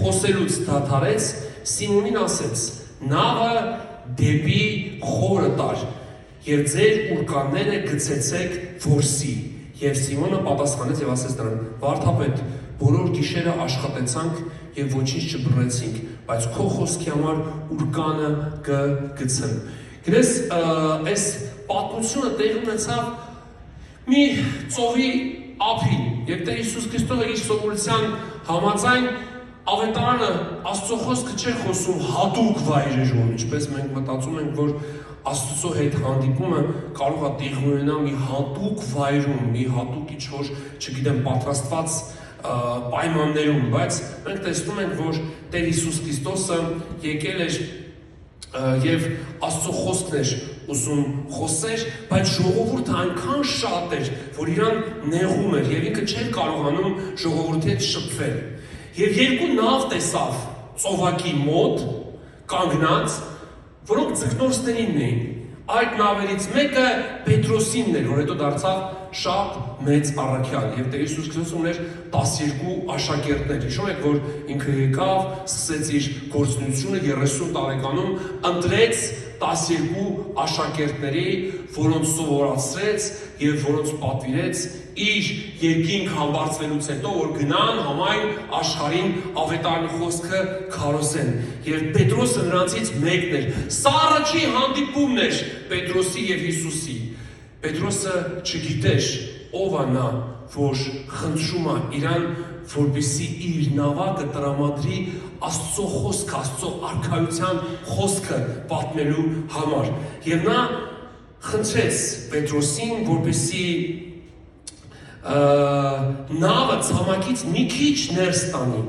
խոսելուց դադարեց, Սիմոնին ասեց. նավը դեպի խորը տար եւ ձեր ուրկանները գցեցեք որսի։ Եվ Սիմոնը պատասխանեց եւ ասեց նրան. վարդապետ, բոլոր գիշերը աշխատեցանք եւ ոչինչ չբռնեցինք, բայց քո խոսքի համար ուրկանը կգցեմ։ Գիտես, այս պատմությունը տեղի ունեցավ մի ծովի ափին, եւ Տեր Հիսուս Քրիստոսը իր սովորության համաձայն Ավետարանը Աստծո խոսքը չէ խոսում հատուկ վայրերում, ինչպես մենք մտածում ենք, որ Աստծո հետ հանդիպումը կարող է տեղի ունենալ մի հատուկ վայրում, մի հատուկ ինչ-որ, չգիտեմ, պատրաստված պայմաններում, բայց մենք տեսնում ենք, որ Տեր Հիսուս Քրիստոսը եկել էր եւ Աստծո խոսքն էր ուզում խոսեր, բայց ժողովուրդը այնքան շատ էր, որ իրան նեղում էր եւ ինքը չէր կարողանում ժողովրդի հետ շփվել։ Եվ երկու նավ տեսավ ծովակի մոտ կանգնած, որոնք ձկնորսներին էին։ Այդ նավերից մեկը Պետրոսինն էր, որ հետո դարձավ շատ մեծ առաքյալ։ Եվ Տեր Հիսուս Քրիստոսը ուներ 12 աշակերտներ։ Հիշում եք, որ ինքը եկավ, սկսեց իր գործունեությունը 30 տարեկանում, ընտրեց 12 աշակերտների, որոնց սովորացրեց եւ որոնց պատվիրեց իր երկինք համբարձվելուց հետո, որ գնան համայն աշխարհին ավետարանի խոսքը քարոզեն։ Եվ Պետրոսը նրանցից մեկն էր։ Սա առաջի հանդիպումն էր Պետրոսի եւ Հիսուսի։ Պետրոսը չգիտեր ով է նա, որ խնդրում է իրան, որպեսզի իր նավակը տրամադրի Աստծո խոսքը, Աստծո արքայության խոսքը պատմելու համար։ Եվ նա խնդրեց Պետրոսին, որպեսզի նավը ցամաքից մի քիչ ներս տանի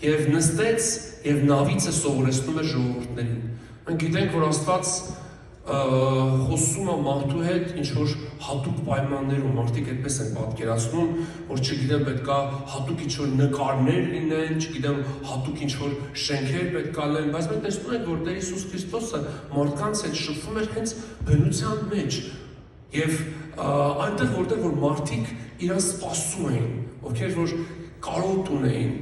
եւ նստեց եւ նավիցը սովորեցնում էր ժողովուրդներին։ Մենք գիտենք, որ Աստված խոսում է մարդու հետ ինչ-որ հատուկ պայմաններում, մարդիկ այդպես են պատկերացնում, որ չգիտեմ, պետքա հատուկ ինչ-որ նկարներ լինեն, չգիտեմ, հատուկ ինչ-որ շենքեր պետքա լինեն, բայց մենք տեսնում ենք, որ Տեր Հիսուս Քրիստոսը մարդկանց հետ շփվում էր հենց բնության մեջ եւ այնտեղ, որտեղ որ մարդիկ իրան սպասում էին, ովքեր որ կարոտ ունեին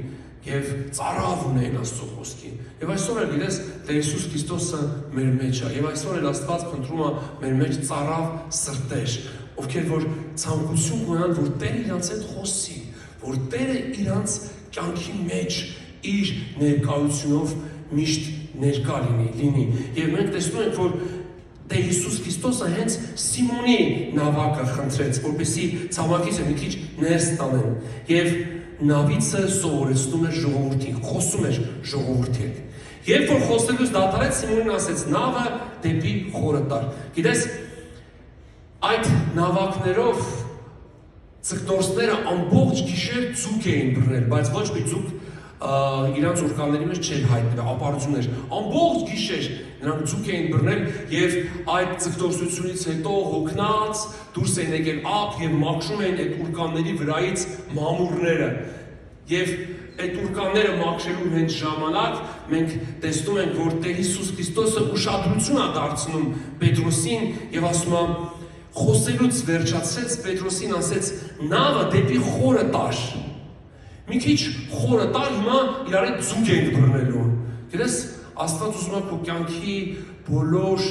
եւ ծարավ ունեին Աստծո խոսքին։ Եվ այսօր էլ գիտես, Տեր Հիսուս Քրիստոսը մեր մեջ է, եւ այսօր էլ Աստված խնդրում է մեր մեջ ծարավ սրտեր, ովքեր որ ցանկություն ունեն, որ Տերը իրանց հետ խոսի, որ Տերը իրանց կյանքի մեջ իր ներկայությունով միշտ ներկա լինի։ Եվ մենք տեսնում ենք, որ Տեր Հիսուս Քրիստոսը հենց Սիմոնի նավակը խնդրեց, որպեսզի ցամաքից մի քիչ ներս տանեն։ Եվ նավիցը սովորեցնում էր ժողովրդին, խոսում էր ժողովրդի հետ։ Երբ որ խոսելուց դադարեց, Սիմոնին ասեց. նավը դեպի խորը տար։ Գիտես, այդ նավակներով ձկնորսները ամբողջ գիշեր ձուկ էին բռնել, բայց ոչ մի ձուկ իրանց ուրկանների մեջ չէր հայտնվել, ապարություն էր։ Ամբողջ գիշեր նրանք ձուկ էին բռնել եւ այդ ձկնորսությունից հետո հոգնած դուրս էին եկել ափ եւ մաքրում էին այդ ուրկանների վրայից մամուրները։ Եվ այդ ուրկանները մաքրելու հենց ժամանակ մենք տեսնում ենք, որ Տեր Հիսուս Քրիստոսը ուշադրություն է դարձնում Պետրոսին եւ ասում է, խոսելուց վերջացրեց Պետրոսին, ասեց. նավը դեպի խորը տար։ Մի քիչ խորը տար, հիմա իրար հետ ձուկ ենք բռնելու։ Գիտես, Աստված ուզում է քո կյանքի բոլոր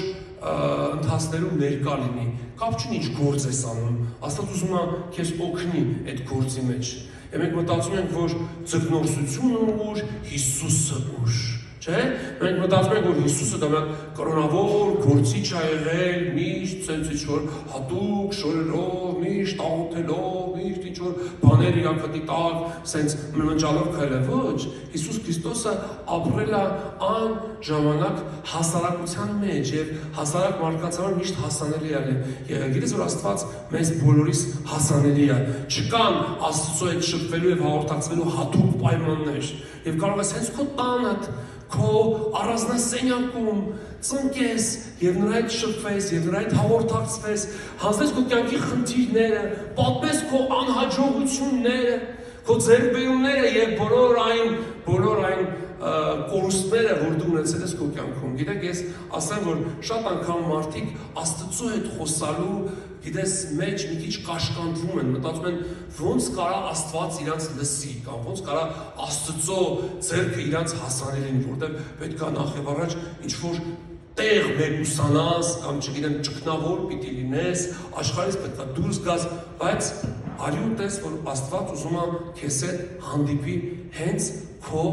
ընթացներում ներկա լինի։ Կապ չունի ինչ գործ ես անում, Աստված ուզում է քեզ օգնի այդ գործի մեջ։ Եվ մենք մտածում ենք, որ ձկնորսությունը ուր, Հիսուսը ուր, չէ՞։ Մենք մտածում ենք, որ Հիսուսը դա կրոնավոր գործիչ է եղել, միշտ ցենց ինչ-որ հատուկ շորերով, միշտ աղոթելով, միշտ ինչ-որ բաներ իր ակտի տակ, ցենց մնանջալով քայլել։ Ոչ, Հիսուս Քրիստոսը ապրել է այն ժամանակ հասարակության մեջ եւ հասարակ մարդկանց համար միշտ հասանելի է։ Գիտես, որ Աստված մեզ բոլորիս հասանելի է։ Չկան Աստծո հետ շփվելու եւ հաղորդակցվելու հատուկ պայմաններ։ Եվ կարող ես հենց քո տանդ, քո առանձնասենյակում ծնկես եւ նրա հետ շփվես եւ նրա հետ հաղորդակցվես, հանձնես քո կյանքի խնդիրները, պատմես քո անհաջողությունները, քո ձեռքբերումները եւ բոլոր այն կորուստները, որ դու ունեցել ես քո կյանքում։ Գիտեք, ես ասեմ, որ շատ անգամ մարդիկ Աստծո հետ խոսալու, գիտես, մեջ մի քիչ կաշկանդվում են, մտածում են, ոնց կարա Աստված իրանց լսի, կամ ոնց կարա Աստծո ձեռքը իրանց հասանել են, որտեղ պետք է նախ եւ առաջ ինչ-որ տեղ մեկուսանաս, կամ չգիտեմ, ճգնավոր պիտի լինես, աշխարհից պետք է դուրս գաս, բայց արի ու տես, որ Աստված ուզում է քեզ հետ հանդիպի հենց քո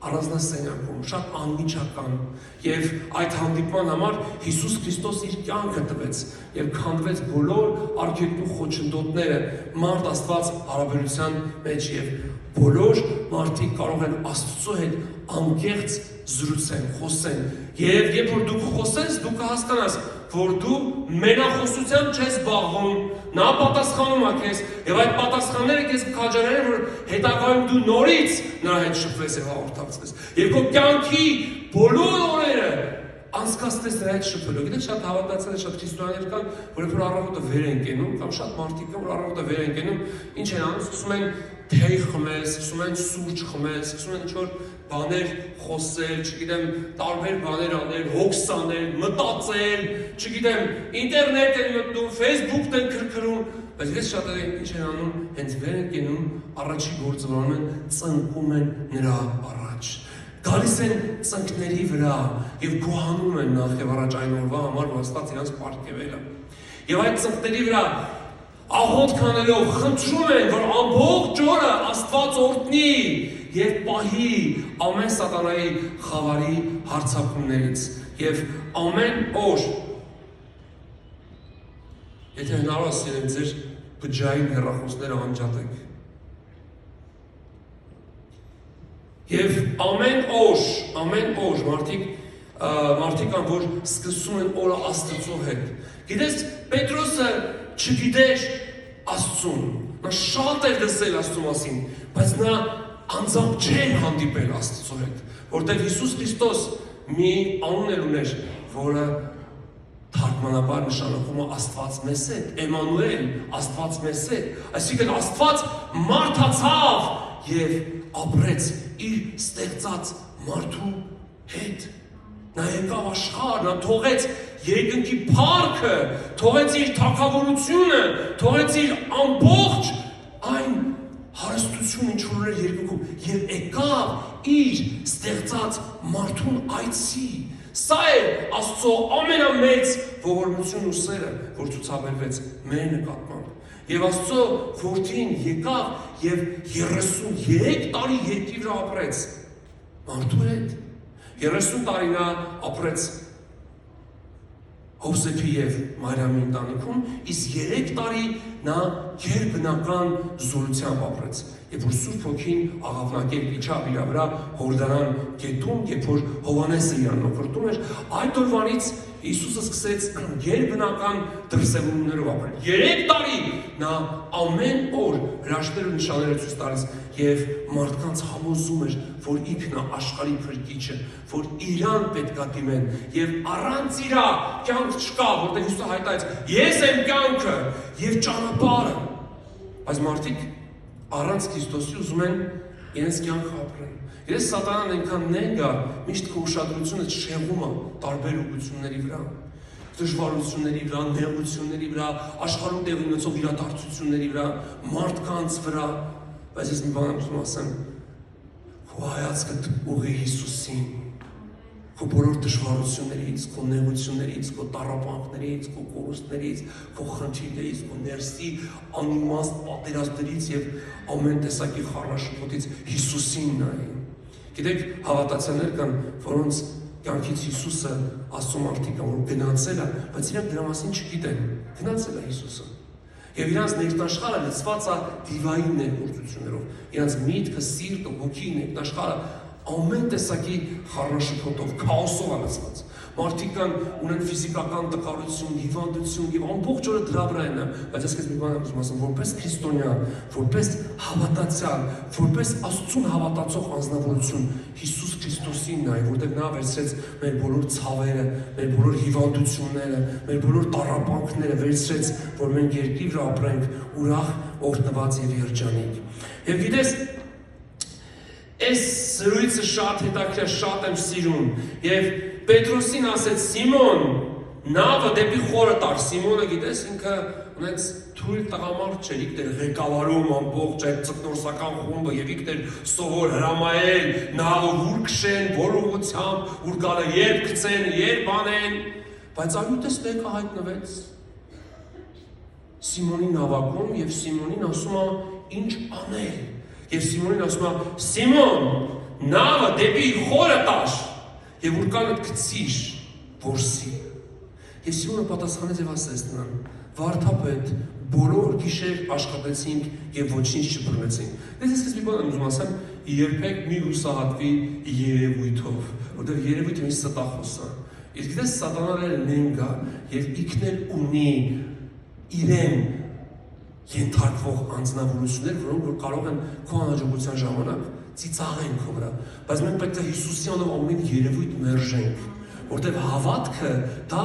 առանձնասենյակում, շատ անմիջական, եւ այդ հանդիպման համար Հիսուս Քրիստոս իր կյանքը տվեց եւ քանդվեց բոլոր արգելքու խոչընդոտները մարդ Աստված հարաբերության մեջ եւ բոլոր մարդիկ կարող են Աստծո հետ անկեղծ զրուցեն, խոսեն եւ երբ որ դու խոսես, դու կհասկանաս, որ դու մենախոսությամբ չես զբաղվում, նա պատասխանում է քեզ եւ այդ պատասխանները քեզ կքաջալերեն, որ հետագայում դու նորից նրա հետ շփվես եւ հաղորդակցես եւ քո կյանքի բոլոր օրերը անցկացնես նրա հետ շփվելով։ Գիտեք, շատ հավատացած շատ քրիստոնյաներ կան, որ առավոտը վեր են կենում, կամ շատ մարդիկ կան, որ առավոտը վեր են կենում, ինչ են անում, սկսում են թեյ խմել, սկսում են սուրճ խմել, սկսում են ինչ-որ բաներ խոսել, չգիտեմ, տարբեր բաներ անել, հոգս անել, մտածել, չգիտեմ, ինտերնետ են մտնում, Facebook-ն են քրքրում, բայց ես շատերը ինչ են անում, հենց վեր են կենում, առաջի գործը որ անում են, ծնկում են նրա առաջ։ Գալիս են ծնկների վրա եւ գոհանում են նախ եւ առաջ այն օրվա համար, որ Աստված իրանց պարգևել է։ Եվ այդ ծնկների վրա աղոթք անելով խնդրում են, որ ամբողջ օրը Աստված օրհնի եւ պահի ամեն սատանայի խավարի հարձակումներից եւ ամեն օր եթե հնարավոր է ձեր բջջային հեռախոսները անջատեք եւ ամեն օր մարդիկ կան, որ սկսում են օրը Աստծո հետ։ Գիտես, Պետրոսը չգիտեր Աստծուն, նա շատ էր լսել Աստծո մասին, բայց նա անձամբ չէր հանդիպել Աստծո հետ, որտեղ Հիսուս Քրիստոս մի անուն էր ուներ, որը թարգմանաբար նշանակում է Աստված մեզ հետ, Էմանուել, Աստված մեզ հետ, այսինքն Աստված մարդացավ եւ ապրեց իր ստեղծած մարդու հետ։ Նա եկավ աշխարհ, նա թողեց երկնքի փառքը, թողեց իր թագավորությունը, թողեց իր ամբողջ այն հարստությունը, ինչ որ էր երկնքում, եւ եկավ իր ստեղծած մարդուն այցի։ Սա է Աստծո ամենամեծ ողորմությունն ու սերը, որ ցուցաբերվեց մեր նկատմամբ։ Եվ Աստծո որդին եկավ եւ 33 տարի երկրի վրա ապրեց մարդու հետ։ 30 տարի նա ապրեց Հովսեփի եւ Մարիամի ընտանիքում, իսկ 3 տարի նա գերբնական զորությամբ ապրեց։ Երբ որ Սուրբ Հոգին աղավնակել իջավ իր վրա Հորդանան գետում, երբ որ Հովհաննեսը իրան մկրտում էր, այդ օրվանից Հիսուսը սկսեց գերբնական դրսևորումներով ապրել։ 3 տարի նա ամեն օր հրաշքներ ու նշաններ ցույց տալիս եւ մարդկանց համոզում էր, որ ինքն է աշխարհի փրկիչը, որ իրան պետք է դիմեն եւ առանց իրա կյանք չկա, որտեղ Հիսուսը հայտարարեց. Ես եմ կյանքը եւ ճանապարհը։ Բայց մարդիկ առանց Քրիստոսի ուզում են իրենց կյանքը ապրեն։ Ես սատանան այնքան նենգ է, միշտ քո ուշադրությունը շեղում է տարբեր ուղղությունների վրա, դժվարությունների վրա, նեղությունների վրա, աշխարհում տեղի ունեցող իրադարձությունների վրա, մարդկանց վրա, բայց ես մի բան ուզում ասեմ, քո հայացքը ուղղի Հիսուսին, քո բոլոր դժվարություններից, քո նեղություններից, քո տառապանքներից, քո կորուստներից, քո խնդիրներից, քո ներսի անիմաստ պատերազմներից եւ ամեն տեսակի խառնաշփոթից Հիսուսին նայի։ Գիտեք, հավատացյալներ կան, որոնց կյանքից Հիսուսը Աստծո մարդիկ կան, որ գնացել է, բայց իրանք դրա մասին չգիտեն։ Գնացել է Հիսուսը։ Եվ իրանց ներքնաշխարհը լցված է դիվային ներգործություններով։ Իրանց միտքը, սիրտը, հոգին, ներքնաշխարհը ամեն տեսակի խառնաշփոթով, քաոսով է լցված։ Մարդիկ կան ունեն ֆիզիկական տկարություն, հիվանդություն եւ ամբողջ օրը դրա վրա են, բայց ես քեզ մի բան եմ ասում, որպես քրիստոնյա, որպես հավատացյալ, որպես Աստծուն հավատացող անձնավորություն, Հիսուս Քրիստոսին նայ, որտեղ նա վերցրեց մեր բոլոր ցավերը, մեր բոլոր հիվանդությունները, մեր բոլոր տառապանքները վերցրեց, որ մենք երկրի վրա ապրենք ուրախ, օրհնված եւ երջանիկ։ Եվ գիտես, այս զրույցը շատ հետաքրքիր, շատ եմ սիրում եւ Պետրոսին ասեց Սիմոն, նավը դեպի խորը տար։ Սիմոնը գիտես ինքը ունեց թույլ տղամարդ չէր, իքներ ղեկավարում ամբողջ այդ ծկնորսական խումբը եւ իքներ սովոր հրամայել նավը ուր քշեն, որ ուղղությամբ, ուր գալը երբ գցեն, երբ անեն, բայց այդպես մեկը հայտնվեց Սիմոնի նավակում եւ Սիմոնին ասում է ինչ անել։ Եվ Սիմոնին ասում է Սիմոն, նավը դեպի խորը տար եւ ուր կան գցիր որսի։ Եվ Սիմոնը պատասխանեց եւ ասեց նրան. Վարդապետ, բոլոր գիշեր աշխատեցինք եւ ոչինչ չբռնեցինք։ Դες ես մի բան եմ ուզում ասեմ, երբեք մի հուսահատվի երևույթով, որտեղ երևույթը մի ստախոս է։ Իսկ դες սատանան նենգա եւ ինքն ունի իրեն ենթարկվող անձնավորություններ, որոնք որ կարող են քո անհաջողության ժամանակ ծիծաղեն քո վրա, բայց մենք պետք է Հիսուսի անունով ամեն երևույթ մերժենք, որտեղ հավատքը դա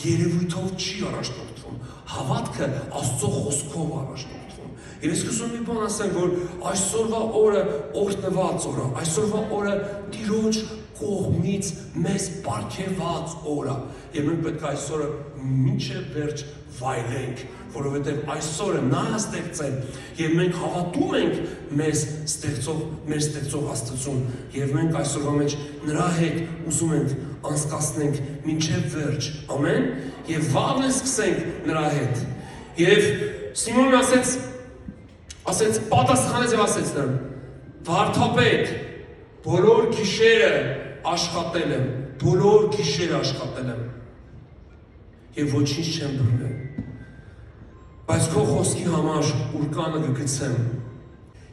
երևույթով չի առաջնորդվում, հավատքը Աստծո խոսքով առաջնորդվում։ Եվ ես կուզում մի բան ասեմ, որ այսօրվա օրը օրհնված օր է, այսօրվա օրը Տիրոջ կողմից մեզ պարգևված օր է, եւ մենք պետք է այսօրը մինչև վերջ վայելենք, որովհետև այսօրը նա է ստեղծել եւ մենք հավատում ենք մեր ստեղծող Աստծուն եւ մենք այսօրվա մեջ նրա հետ ուզում ենք անցկացնենք մինչև վերջ, ամեն, եւ վաղն սկսենք նրա հետ։ Եվ Սիմոնն ասեց պատասխանեց եւ ասեց նրան. Վարդապետ, բոլոր գիշերը աշխատել եմ, բոլոր գիշերը աշխատել եմ եւ ոչինչ չեմ բռնել։ Բայց քո խոսքի համար ուրկանը կգցեմ։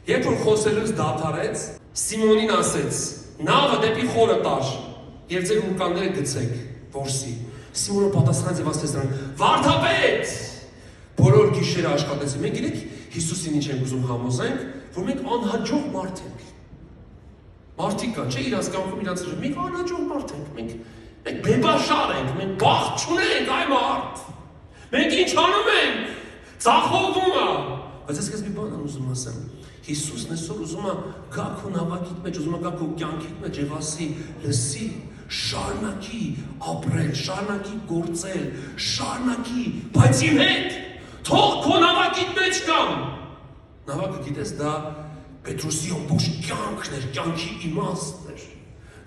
Երբ որ խոսելուց դադարեց, Սիմոնին ասեց. նավը դեպի խորը տար եւ ձեր ուրկանները գցեք որսի։ Սիմոնը պատասխանեց եւ ասեց նրան. Վարդապետ, բոլոր գիշերը աշխատեցի։ Մենք գիտեք Հիսուսին ինչ ենք ուզում համոզենք, որ մենք անհաջող մարդ ենք։ Մարդիկ կան, չէ՞ իրանց կյանքում իրանց ժողովուրդ, մենք անհաջող մարդ ենք, մենք բեբաշար ենք, մենք բախտ չունենք, այ մարդ։ Մենք ինչ անում ենք, ծախողվում է։ Բայց ես քեզ մի բան եմ ուզում ասեմ։ Հիսուսն այսօր ուզում է գա քո նավակիդ մեջ, ուզում է գա քո կյանքիդ մեջ եւ ասի, լսի, շարունակի ապրել, շարունակի գործել, շարունակի, բայց իմ հետ թող քո նավակիդ մեջ կամ։ Նավակը գիտես դա Պետրոսի ամբողջ կյանքն էր, կյանքի իմաստն էր։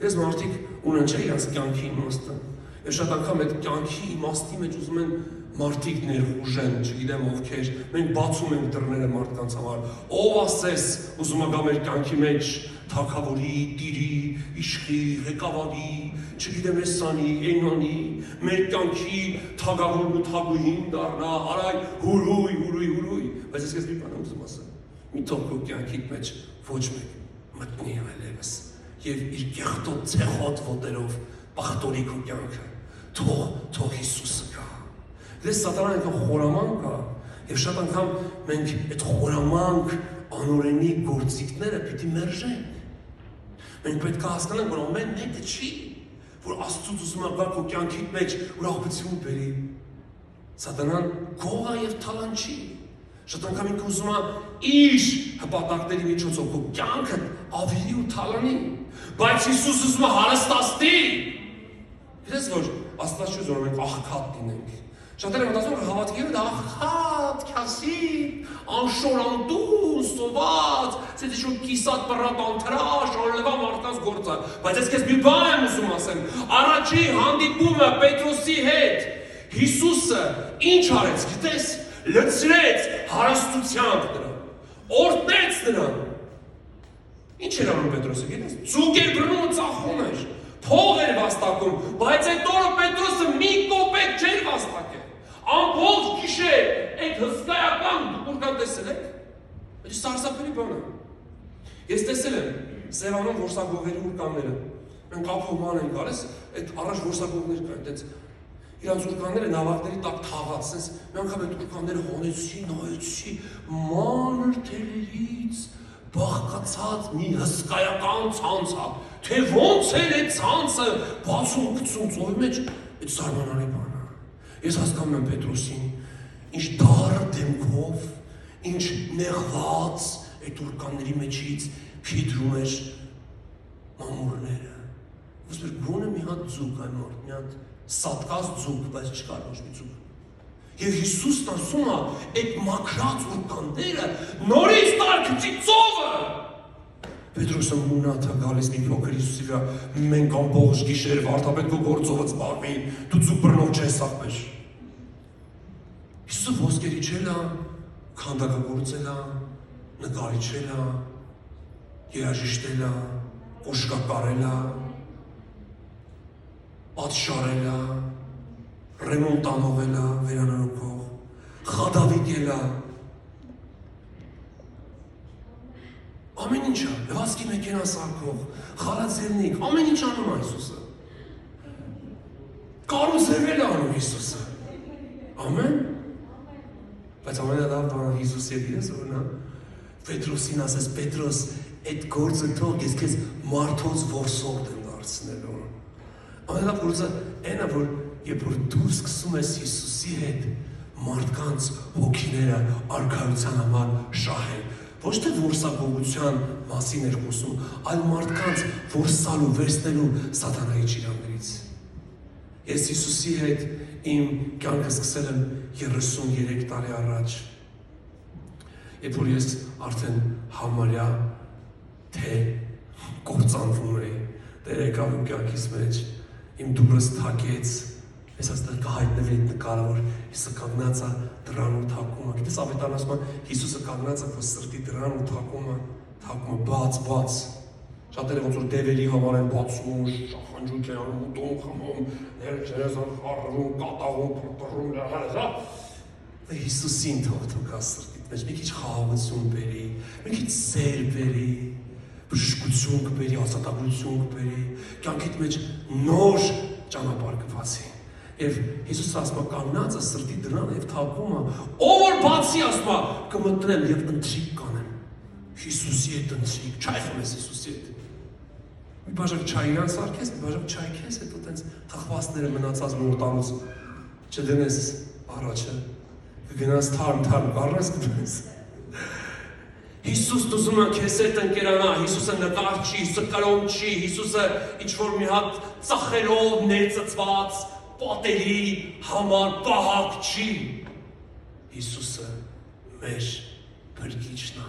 Ես մարդիկ ունեն չէ իրաց կյանքի իմաստը։ Եվ շատ անգամ այդ կյանքի իմաստի մեջ ուզում են մարդիկ ներխուժեն, չգիտեմ ովքեր, մենք բացում ենք դռները մարդկանց համար։ Ով ասես ուզում է գա մեր կյանքի մեջ թագավորի, տիրի, իշխի, ղեկավարի, չգիտեմ էսանի, այնանի, մեր կյանքի թագավորն ու թագուհին դառնա, արայ հուրույ, բայց ես քեզ մի բան եմ ուզում ասեմ։ Մի թող քո կյանքիդ մեջ ոչ մեկ մտնի այլևս եւ իր կեղտոտ ցեխոտ ոտերով պախտորի քո կյանքը թող Հիսուսը գա։ Դες սատանան այնքան խորամանկ է եւ շատ անգամ մենք այդ խորամանկ անօրենի գործիքները պիտի մերժենք։ Մենք պետք է հասկանանք, որ ամեն մեկը չի, որ Աստծուց ուզում է գա քո կյանքիդ մեջ ուրախություն բերի։ Սատանան գող է եւ թալանչի։ Շատ անգամ ինքը ուզում է իր հպատակների միջոցով քո կյանքը ավելի ու թալանի, բայց Հիսուս ուզում է հարստացնի։ Գիտես որ Աստված չի ուզում մենք աղքատ լինենք։ Շատերը մտածում են հավատքերը դա աղքատ, քասիտ, անշորանտուն, սոված, c'est des choses qui sat պրատ անտրաշ, անլվա մարդկանց գործը։ Բայց ես քեզ մի բան եմ ուզում ասեմ։ Առաջի հանդիպումը Պետրոսի հետ Հիսուսը ինչ արեց, գիտես, լցրեց հարստությամբ նրան, օրհնեց նրան։ Ինչ էր անում Պետրոսը, գիտես, ծուկ էր բռնում ու ծախում էր, փող էր վաստակում, բայց այդ օրը Պետրոսը մի կոպեկ չէր վաստակել։ Ամբողջ գիշեր այդ հսկայական դուռկան տեսել եք։ Այդ սարսափելի բան է։ Ես տեսել եմ Սևանում որսագողերի ուրկանները։ Մենք ապոման ենք գալիս, այդ առաջ որսագողներ կային, այդպես իրանց ուրկանները նավակների տակ թաղած, sense մի անգամ այդ ուրկանները հոնեցի, նայեցի, մանր թելերից բաղկացած մի հսկայական ցանց է, թե ոնց էր այդ ցանցը բացում գցում ծովի մեջ, այդ զարմանալի բան է։ Ես հասկանում եմ Պետրոսին, ինչ դառը դեմքով, ինչ նեղված այդ ուրկանների մեջից փիդրում էր մամուրները։ Ոսպեր գոնը մի հատ ձուկ այն մարդ, մի հատ սատկած ձուկ, բայց չկար ոչ մի ձուկ։ Եվ Հիսուսն ասում է, այդ մաքրած ուրկանները նորից տարկցի ծովը։ Պետրոսը մունաթա գալիս մի փոքր Հիսուսի վրա, մենք ամբողջ գիշեր վարդապետ քո գործովը զբաղվին, դու ձուկ բռնող չես աղբեր։ Հիսուսը ոսկերիչել է, քանդակագործել է, նկարիչել է, երաժիշտել է, կոշկակարել է, պատշարել է, ռեմոնտանովել է, վերանորոգող, խադավիկել է, ամեն ինչ է, լվացքի մեքենա սարքող, խալացելնիկ, ամեն ինչ անում է Հիսուսը։ Կարուսերվել է անում Հիսուսը։ Ամեն։ Բայց ամենալավ բանը Հիսուս և ես որնա, Պետրոսին ասես, Պետրոս, այդ գործը թող ես քեզ մարդոց որսորդ եմ դարձնելու։ Ամենալավ գործը այն է, որ երբ որ դու սկսում ես Հիսուսի հետ մարդկանց հոգիները արքայության համար շահել, ոչ թե որսագողության մասին էր խոսում, այլ մարդկանց որսալու, վերցնելու սատանայի ճիրաններից։ Ես Հիսուսի հետ իմ կյանքը սկսել եմ 33 տարի առաջ, երբ որ ես արդեն համարյա թե կործանվում էի, Տերը եկավ իմ կյանքիս մեջ, իմ դուրս թակեց, ես այստեղ կհայտնվի այդ նկարը, որ Հիսուսը կանգնած է դռան ու թակում է։ Գիտես ավետարանը ասում է, Հիսուսը կանգնած է քո սրտի դռան ու թակում է, բաց։ Շատերը ոնց որ դևերի համար են բացում, շախանջույք են անում, ուտում, խմում, ներքերես խառնում, կատաղում, փռփռում, հա։ Հիսուսին թող կա սրտիդ մեջ, մի քիչ խաղաղություն բերի, մի քիչ սեր բերի, բժշկություն կբերի, ազատագրություն կբերի, կյանքիդ մեջ նոր ճանապարհ կբացի։ Եվ Հիսուսը ասում է, կանգնած է սրտի դռանը եւ թակում է, ով որ բացի ասում է, կմտնեմ եւ ընթրիք կանեմ։ Հիսուսի հետ ընթրիք, չայ խմես Հիսուսի հետ։ Մի բաժակ չայ իրան սարքես, մի բաժակ չայ քես, հետո տենց թխվածները մնացած մորտանուց չդնես առաջը, կգնաս թարմ կառնես կդնես։ Հիսուսն ուզում է քեզ հետ ընկերանա, Հիսուսը նկար չի, Հիսուսը կրոն չի, Հիսուսը ինչ-որ մի հատ ծախերով ներծծված, պատերի համար պահակ չի։ Հիսուսը մեր փրկիչն է,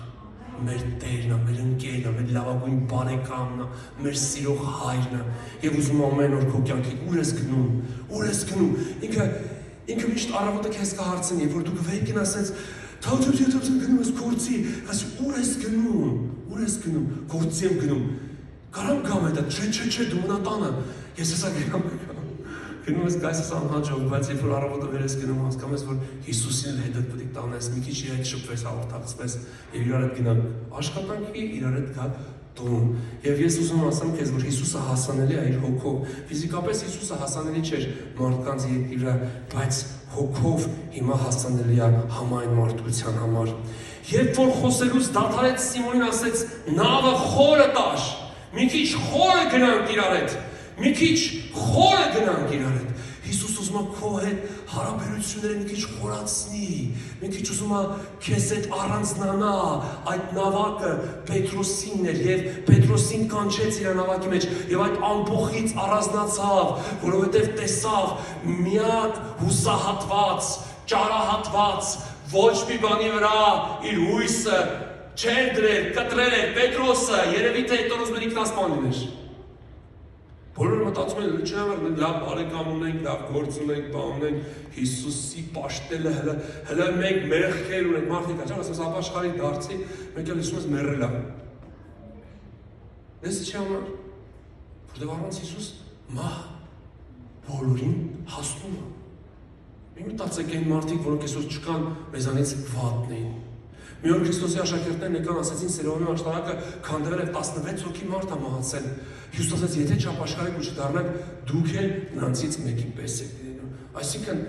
մեր Տերն է, մեր ընկերն է, մեր լավագույն բարեկամն է, մեր սիրող հայրն է, եւ ուզում ամեն օր քո կյանքից ուր ես գնում, ինքը միշտ առավոտը քեզ կհարցնի, որ դու կվերկին ասես, թող գնում ես գործի, ասի ուր ես գնում, գործի եմ գնում, կարամ գամ հետը, չէ, դու մնա տանը, ես հեսա գնում ես գայս ես անհաջող, բայց երբ որ առավոտը վեր ես գնում, հասկանում ես, որ Հիսուսին հետդ պետք է տանես, մի քիչ իր հետ շփվես, հաղորդակցվես եւ իրար հետ գնալ աշխատանքի, իրար հետ գալ տուն։ Եվ ես ուզում ասեմ քեզ, որ Հիսուսը հասանելի է իր հոգով։ Ֆիզիկապես Հիսուսը հասանելի չէր մարդկանց իր, բայց հոգով հիմա հասանելի է համայն մարդկության համար։ Երբ որ խոսելուց դադարեց Սիմոնին ասեց, նավը խորը տար, մի քիչ խորը գնանք իրար հետ, մի քիչ խորը գնանք իրար հետ։ Հիսուս ուզում է քո հետ հարաբերությունները մի քիչ խորացնի, մի քիչ ուզում է քեզ հետ առանձնանա, այդ նավակը Պետրոսինն էր եւ Պետրոսին կանչեց իր նավակի մեջ եւ այդ ամբողից առանձնացավ, որովհետեւ տեսավ միակ հուսահատված, ճարահատված, ոչ մի բանի վրա իր հույսը չէր դրել, կտրել էր Պետրոսը, երևի թե այդ օրոց մեր ինքնասպան լիներ։ Բոլորը մտածում են, չէ՞ որ լավ բարեկամ ունենք, լավ գործ ունենք, բան ունենք, Հիսուսի պաշտելը հələ մենք մեղքեր ունենք, մարդիկ աճան, ասես ապաշխարի դարձի, մենք էլ լսում ես մեռել է։ Դες չի համար, որտեղ առանց Հիսուս մահ բոլորին հասնում է։ Մենք մտածեք այն մարդիկ, որոնք այսօր չկան, մեզանից վատն էին։ Մի օր Քրիստոսի աշակերտներն եկան ասեցին Սերովի աշտարակը քանդվել է 16 հոգի մարդ է մահացել։ Հիսուս ասաց, եթե չապաշխարեք ու չդառնաք, դուք էլ նրանցից մեկի պես եք լինելու։ Այսինքն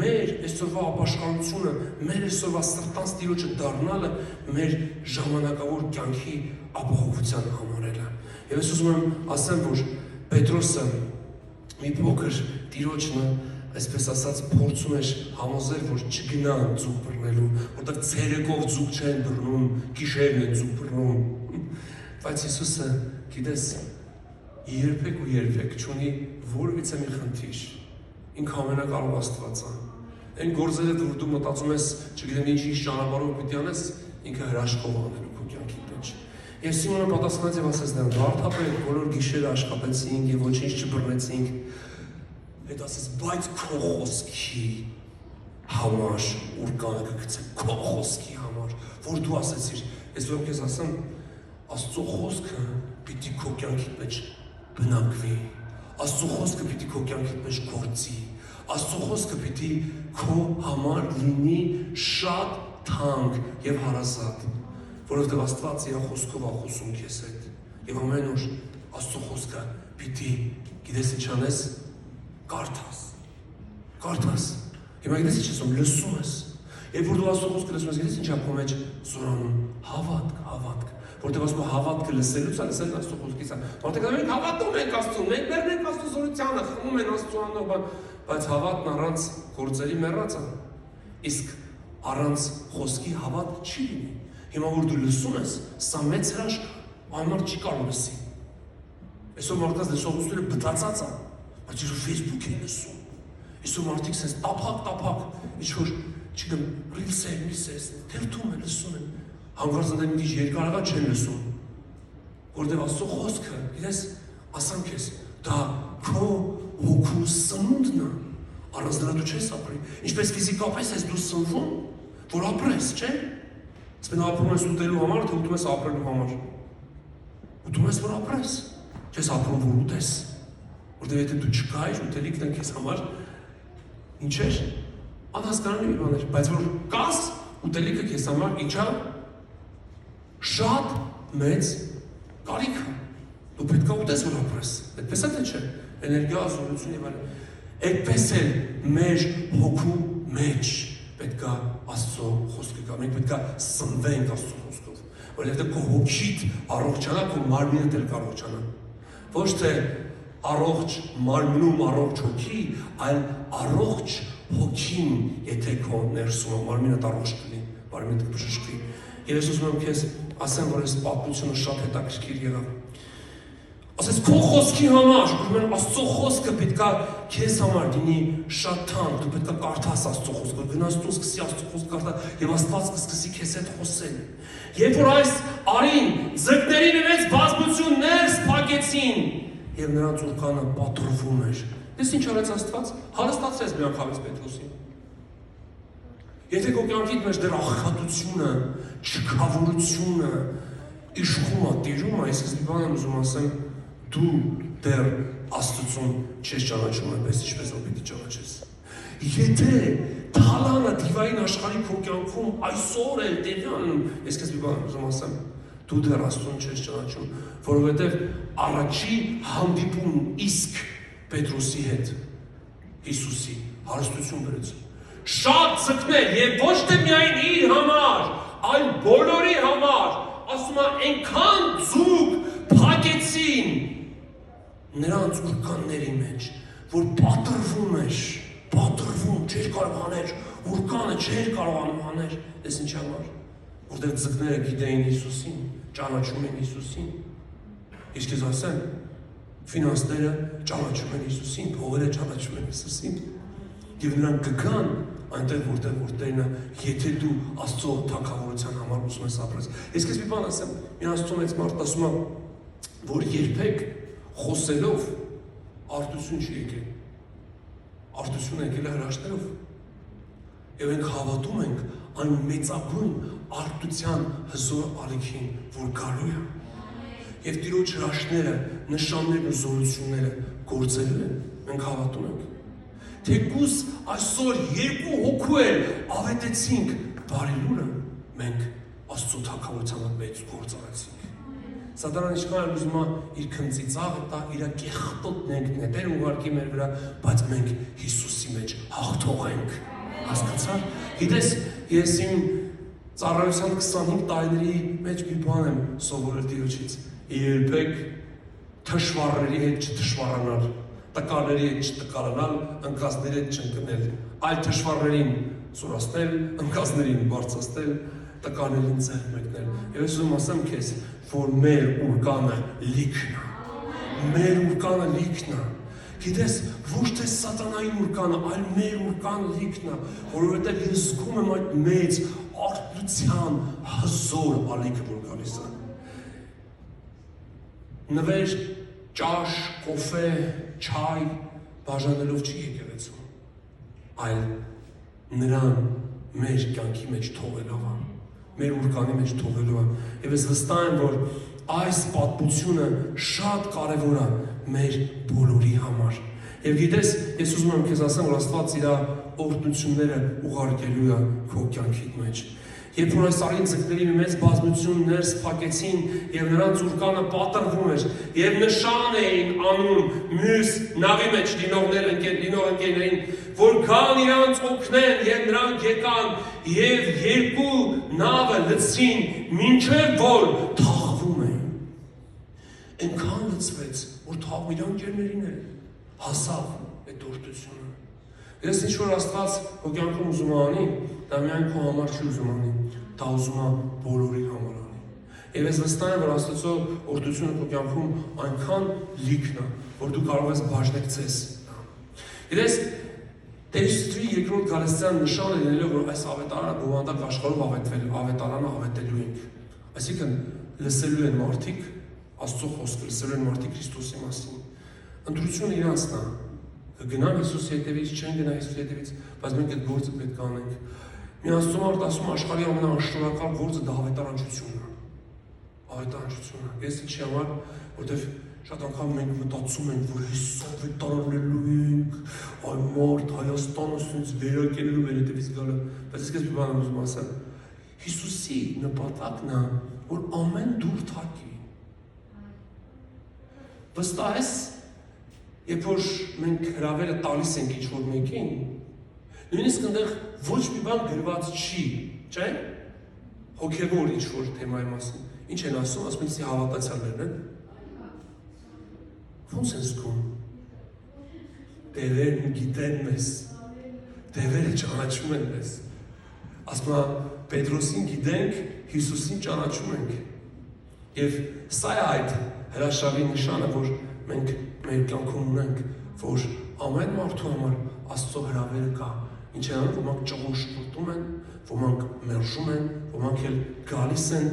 մեր այսօրվա ապաշխարությունը, մեր այսօրվա սրտանց Տիրոջը դառնալը մեր ժամանակավոր կյանքի ապահովության համարել է։ Եվ ես ուզում եմ ասեմ, որ Պետրոսը մի փոքր Տիրոջը այսպես ասած փորձում էր համոզել, որ չգնան ձուկ բռնելու, որտեղ ցերեկով ձուկ չեն բռնում, գիշերն են ձուկ բռնում։ Բայց Հիսուսը, գիտես, երբեք ու երբեք չունի որևիցե մի խնդիր։ Ինքը ամենակարող Աստված է։ Այն գործերը, որ դու մտածում ես, չգիտեմ ինչ ճանապարհով պիտի անես, ինքը հրաշքով անելու քո կյանքի մեջ։ Եվ Սիմոնը պատասխանեց եւ ասեց նրան. «Վարդապետ, բոլոր գիշերը աշխատեցինք եւ ոչինչ չբռնեցինք»։ Հետ ասեց, բայց քո խոսքի համար ուրկանը կգցեմ, քո խոսքի համար, որ դու ասեցիր։ Ես ուրեմն քեզ ասեմ, Աստծո խոսքը պիտի քո կյանքի մեջ բնակվի։ Աստծո խոսքը պիտի քո կյանքի մեջ գործի։ Աստծո խոսքը պիտի քո համար լինի շատ թանկ եւ հարազատ, որովհետեւ Աստված իր խոսքով է խոսում քեզ հետ։ Եվ ամեն օր Աստծո խոսքը պիտի, գիտես ինչ անես, կարդաս։ Հիմա գիտես ինչ ասում, լսում ես։ Երբ որ դու Աստծո խոսքը լսում ես, գիտես ինչա քո մեջ զորանում, հավատք։ Որտեղ ասում է հավատքը լսելուց է, լսելն Աստծո խոսքից է։ Որտեղ մենք հավատում ենք Աստծուն, մենք մերն ենք Աստծո զորությանը, խմում են Աստծո անունով, բայց հավատն առանց գործերի մեռած է։ Իսկ առանց խոսքի հավատ չի լինի։ Հիմա որ դու լսում ես, սա մեծ հրաշք, անմարդ չի կարող լսի։ Այսօր մարդկանց լսողությունը բտածած է, բայց իր Facebook-ին է լսում։ Այսօր մարդիկ sense տափակ, ինչ-որ, չգիտեմ, ռիլս, թերթում են, լսում են։ Հանկարծ ընդ մի քիչ երկարավա չեն լսում, որտեղ Աստծո խոսքը, գիտես, ասամ քեզ, դա քո հոգու սնունդն է, առանց դրա դու չես ապրի, ինչպես ֆիզիկապես ես դու սնվում, որ ապրես, չէ՞։ Ասեն ապրում ես ուտելու համար, թե ուտում ես ապրելու համար։ Ուտում ես որ ապրես, չես ապրում որ ուտես, որտեղ եթե դու չկայր, ուտելիքն է քեզ համար ինչ էր, անհասկանալի մի բան էր, բայց որ կաս, ուտելիքը քեզ համար ինչա շատ մեծ կարիք է։ Դու պետք է ուտես որ ապրես։ Այդպես է թե չէ։ Էներգիա, զորություն եւ այլն։ Այդպես էլ մեր հոգու մեջ պետք է Աստծո խոսքը կա։ Մենք պետք է սնվենք Աստծո խոսքով, որովհետեւ քո հոգիդ առողջանա, քո մարմինդ էլ կարողանա։ Ոչ թե առողջ մարմնում առողջ հոգի, այլ առողջ հոգին, եթե քո ներսում մարմինը առողջ կլինի, մարմինը կբժշկվի։ Եվ ես ուզում եմ քեզ ասեմ, որ այս պատմությունը շատ հետաքրքիր եղավ։ Ասես քո խոսքի համար, ուրեմն Աստծո խոսքը պետք է քեզ համար լինի շատ թանկ, դու պետք է կարդաս Աստծո խոսքը, գնաս դու սկսի Աստծո խոսքը կարդալ եւ Աստված կսկսի քեզ հետ խոսել։ Երբ որ այս արին ձկների մեծ բազմություն ներս փակեցին եւ նրանց ուրկանը պատրվում էր։ Դες ինչ արեց Աստված, հարստացրեց մի անգամից Պետրոսին։ Եթե քո կյանքիդ մեջ դեռ աղքատությունը, չքավորությունը իշխում է, տիրում է, ես մի բան եմ ուզում ասեմ, դու դեռ Աստծուն չես ճանաչում այնպես, ինչպես որ պիտի ճանաչես։ Եթե թալանը դիվային աշխարհի քո կյանքում այսօր էլ տեղի անում, ես քեզ մի բան ուզում ասեմ, դու դեռ Աստծուն չես ճանաչում, որովհետև առաջի հանդիպում իսկ Պետրոսի հետ Հիսուսի հարստություն բերեց։ Շատ ձկներ եւ ոչ թե միայն իր համար, այլ բոլորի համար, ասում է, այնքան ձուկ փակեցին նրանց ուրկանների մեջ, որ պատրվում էր, չէր կարող աներ, ուրկանը չէր կարող աներ, ես ինչ համար, որտեղ ձկները գիտեին Հիսուսին, ճանաչում են Հիսուսին, իսկ ես ասեմ, ֆինանսները ճանաչում են Հիսուսին, փողերը ճանաչում են Հիսուսին, եւ նրանք կգան այնտեղ որտեղ տերն է, եթե դու Աստծո թագավորության համար ուզում ես ապրես։ Ես քեզ մի բան ասեմ, մի Աստծո մեծ մարդ ասում է, որ երբեք խոսելով արտություն չի եկել։ Արտություն եկել է հրաշքներով։ Եվ մենք հավատում ենք այն մեծագույն արտության հզոր ալիքին, որ գալու է։ Եվ Տիրոջ հրաշքները, նշաններն ու զորությունները գործելու են, մենք հավատում ենք։ Թեկուզ այսօր երկու հոգու էլ ավետեցինք բարի լուրը, մենք Աստծո թագավորության մեծ գործ արեցինք։ Սատանան ինչքան ուզում է իր քնծի ծաղը տա, իր կեղտոտն ենք նետել ուղարկի մեր վրա, բայց մենք Հիսուսի մեջ հաղթող ենք։ Հասկացա՞ր։ Գիտես, ես իմ ծառայության 25 տարիների մեջ մի բան եմ սովորել Տիրոջից։ Երբեք թշվառների հետ չթշվառանալ, տկարների հետ չտկարանալ, ընկածների հետ չընկնել, այլ թշվառներին զորացնել, ընկածներին բարձրացնել, տկարներին ձեռք մեկնել։ Եվ ես ուզում ասեմ քեզ, որ մեր ուրկանը լիքն է։ մեր ուրկանը լիքն է։ Գիտես, ոչ թե սատանայի ուրկանը, այլ մեր ուրկան լիքն է, որովհետև ես զգում եմ այդ մեծ արտության հզոր ալիքը, որ գալիս է։ Նվեր, ճաշ, կոֆե, չայ բաժանելով չի եկեղեցում, այլ նրան մեր կյանքի մեջ թողելով է, մեր ուրկանի մեջ թողելով է։ Եվ ես վստահ եմ, որ այս պատմությունը շատ կարևոր է մեր բոլորի համար։ Եվ գիտես, ես ուզում եմ քեզ ասեմ, որ Աստված իր օրհնությունները ուղարկելու է քո կյանքի մեջ։ Երբ որ այս արին ձկների մի մեծ բազմություն ներս փակեցին եւ նրանց ուրկանը պատրվում էր եւ նշան էին անում մյուս նավի մեջ լինող ընկերներին, որ գան իրանց օգնեն եւ նրանք եկան եւ երկու նավը լցրին, մինչեւ որ թաղվում էին։ Այնքան լցվեց, որ թաղում իր ընկերներին էլ հասավ այդ օրհնությունը։ Ես ինչ որ Աստված քո կյանքում ուզում անի, դա միայն քո համար չի ուզում անի, դա ուզում է բոլորի համար անի։ Եվ ես վստահ եմ, որ Աստծո օրհնությունը քո կյանքում այնքան լիքն է, որ դու կարող ես բաժնեկցես։ Գիտես, Տերությունների երկրորդ գալստյան նշանը լինելով, որ այս ավետարանը բովանդակ աշխարհով ավետարանը ավետելու ենք։ Այսինքն լսելու են մարդիկ Աստծո խոսքը, լսելու են մարդիկ Քրիստոսի մասին։ Ընտրությունը իրանցն է։ Գնան Հիսուսի հետևից, չեն գնա Հիսուսի հետևից, բայց մենք այդ գործը պետք է անենք։ Մի Աստծո մարդ ասում աշխարհի ամենաանշնորհակալ գործը դա ավետարանչությունն է։ Ավետարանչությունը։ Ես ինչի համար, որտեվ շատ անգամ մենք մտածում ենք, որ Հիսուս ավետարանելու ենք, այ մարդ Հայաստանը ասենց վերակելու մեր հետևից գալը, բայց ես քեզ մի բան ուզում ասեմ։ Հիսուսի նպատակն է, որ ամեն դուր թակի։ Վստահ ես, երբ որ մենք հրավերը տալիս ենք ինչ-որ մեկին, նույնիսկ այնտեղ ոչ մի բան գրված չի, չէ՞։ Հոգևոր ինչ-որ թեմայի մասին։ Ինչ են ասում, ասում են հավատացյալներն են։ Ոնց են զգում։ Տերերն գիտեն մեզ, տերերը ճանաչում են մեզ։ Ասում է Պետրոսին գիտենք, Հիսուսին ճանաչում ենք։ Եվ սա է այդ հրաշալի նշանը, որ մենք մեր կյանքում ունենք, որ ամեն մարդու համար Աստծո հրավերը կա։ Ինչ է անում, ոմանք ճղոշկուրտում են, ոմանք մերժում են, ոմանք էլ գալիս են,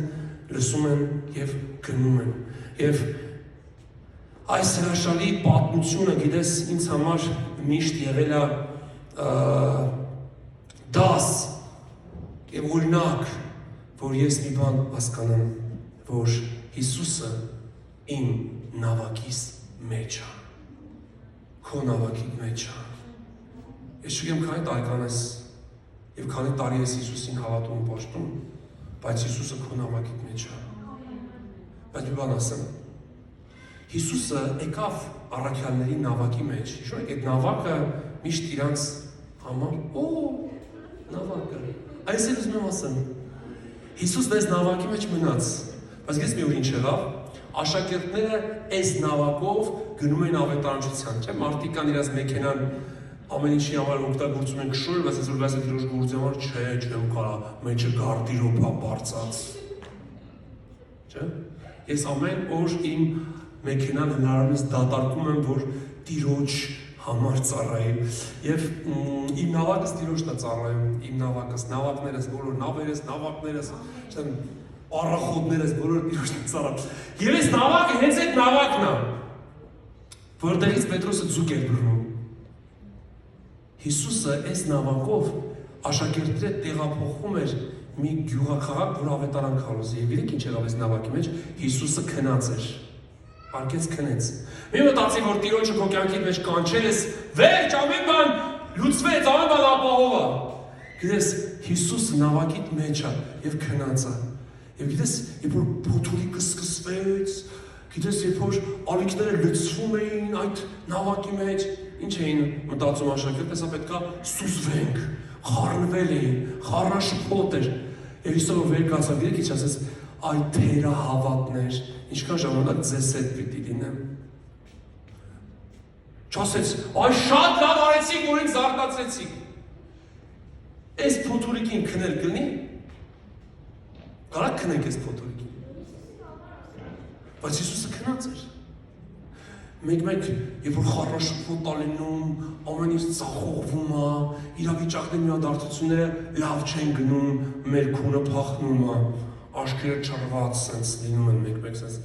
լսում են եւ գնում են։ Եվ այս հրաշալի պատմությունը, գիտես, ինձ համար միշտ եղել է դաս եւ օրինակ, որ ես մի բան հասկանամ, որ Հիսուսը իմ նավակիս մեջ է, քո նավակի մեջ է։ Ես չգիտեմ քանի տարեկան ես եւ քանի տարի ես Հիսուսին հավատում ու պաշտում, բայց Հիսուսը քո նավակի մեջ է։ Բայց մի բան ասեմ, Հիսուսը եկավ առաքյալների նավակի մեջ, հիշում եք, այդ նավակը միշտ իրանց համար, նավակը, այս էլ ուզում եմ ասեմ, Հիսուսն այս նավակի մեջ մնաց, բայց ես մի օր ինչ եղավ, աշակերտները այս նավակով գնում են ավետարանչության, չէ՞, մարդիկ կան իրաց մեքենան ամեն ինչի համար օգտագործում են քշոր, բայց այսօր գաս այդ իրոջ գործի համար չեմ կարա, մեջը գարդիրոպա բարձած, չէ՞։ Ես ամեն օր իմ մեքենան հնարավորինս դատարկում եմ, որ տիրոջ համար ծառայի, եւ իմ նավակս տիրոջն է ծառայում, իմ նավակս, նավակներս, բոլոր նավերս, նավակներս, չեմ առախոտներս, բոլոր տիրոջն է ծառայում։ Եվ այս նավակը հենց այդ նավակն է, որտեղից Պետրոսը ձուկ էր բռնում։ Հիսուսը այս նավակով աշակերտները տեղափոխում էր մի գյուղաքաղաք, որ ավետարան քարոզի, եւ իրենք ինչ եղավ այս նավակի մեջ, Հիսուսը քնած էր։ Արկեց քնեց։ Մի մտածի, որ տիրոջը քո կյանքի մեջ կանչել ես, վերջ, ամեն բան լուծվեց, ամեն բան ապահով է։ Գիտես, Հիսուսը նավակիդ մեջ է եւ քնած է։ Եվ գիտես, երբ որ փոթորիկը սկսվեց, գիտես, երբ որ ալիքները լցվում էին այդ նավակի մեջ, ինչ էին մտածում աշակերտները, հեսա պետքա սուզվենք, խառնվել էին, խառնաշփոթ էր։ Եվ Հիսուսը վեր կացավ, գիտեք ինչ ասես, այ թերահավատներ, ինչքան ժամանակ ձեզ հետ պիտի լինեմ։ Չասեց, այ շատ լավ արեցիք, որ ինձ զարթացրեցիք։ Այս փոթորիկին քնել կլինի։ Կարա քնենք այս փոթորիկին։ Բայց Հիսուսը քնած էր։ մեկ երբ որ խառնաշփոթ ալինում, ամեն ինչ ծախողվում է, իրավիճակների միադարձությունները լավ չեն գնում, մեր քունը փախնում է, աշկերը չռված, սենց լինում են մեկ-մեկ սենց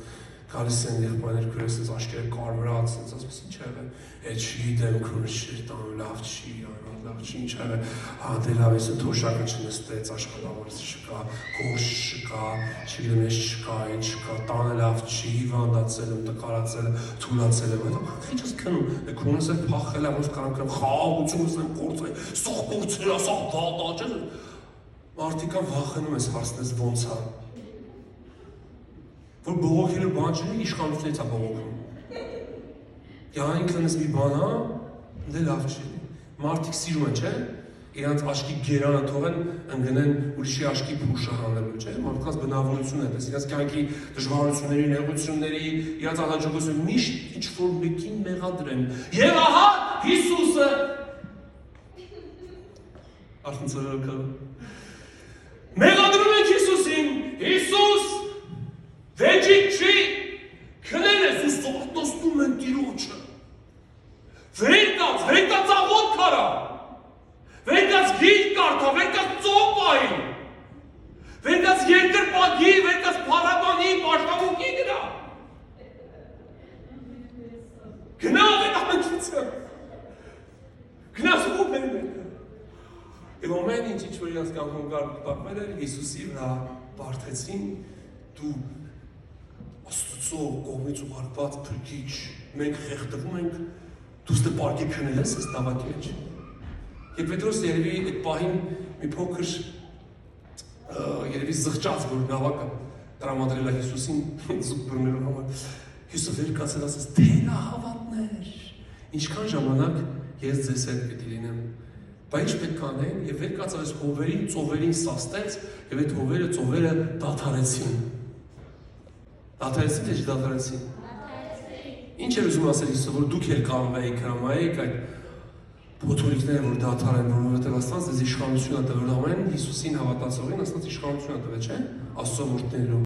գալիս են եղբայրներ քույրեր սենց աշկերը կարմրած, սենց ասում ինչ եղել, այդ չի դեմ քունը չի տանում, լավ չի, լավ չի, ինչ եղել, հա դե լավ էս թոշակը չնստեց, աշխատավարձ չկա, գործ չկա, չգիտեմ ես չկա, ինչ չկա, տանը լավ չի, հիվանդացել եմ, տկարացել եմ, թուլացել եմ, հետո ինչ ես քնում, քունս էլ փախել է, ոնց կարամ խաղաղությունս եմ կործել, սող կործել, սող դատաճել, մարդիկան վախենում ես հարցնես ոնց է, որ բողոքելը բան չէ, իշխանությունից է բողոքում։ Յա ինքն ես մի բան հա, դե լավ չի։ Մարդիկ սիրում են, չէ՞, իրանց աշկի գերանը թողեն ընկնեն ուրիշի աշկի փուշը հանելու, չէ՞, մարդկանց բնավորությունն է, պես իրանց կյանքի դժվարությունների, նեղությունների, իրանց ահաջողությունը միշտ ինչ-որ մեկին մեղադրեն։ Եվ ահա Հիսուսը արդեն ծրորոքը մեղադրում ենք Հիսուսին, Հիսուս վեճիկ չի, քնել ես ու սողտոսնում են տիրոջը, վերկաց աղոտ կարա, վերկաց գիտ կարդա, վերկաց ծոպայի, վերկաց երկրպագի, վերկաց պարագանի, պաշտամուկի գրա, գնավ այդ ամենչիցը, գնաս ուղ են մեկը, և ամեն ինչ որ իրանց կամքում կար կտակվել էր, Հիսուսի վրա բարդեցին, դու Աստծո կողմից ուղարկված փրկիչ, մենք խեղդվում ենք, դու ստե պարկի քնել ես այս նավակի մեջ։ Եվ Պետրոս երևի այդ պահին մի փոքր երևի զղջաց, որ նավակը տրամադրել է Հիսուսին զուգ բռնելու համար։ Հիսուսը վեր կացել ասաց, թերահավատներ, ինչքան ժամանակ ես ձեզ հետ պիտի լինեմ։ Բայց ինչ պետք է անեն, եւ վեր կացել այս հովերին, ծովերին սաստեց, եւ այդ հովերը, ծովերը դադարեցին։ Դադարեցին թե չդադարեցին։ Ինչ էր ուզում ասել Հիսուսը, որ դուք էլ կանվեիք, հրամայեք այդ փոթորիկները, որ դադար են, որովհետև Աստված ձեզ իշխանություն է տվել, ամեն Հիսուսին հավատացողին Աստված իշխանություն է տվել, չէ՞, Աստծո որդիներով։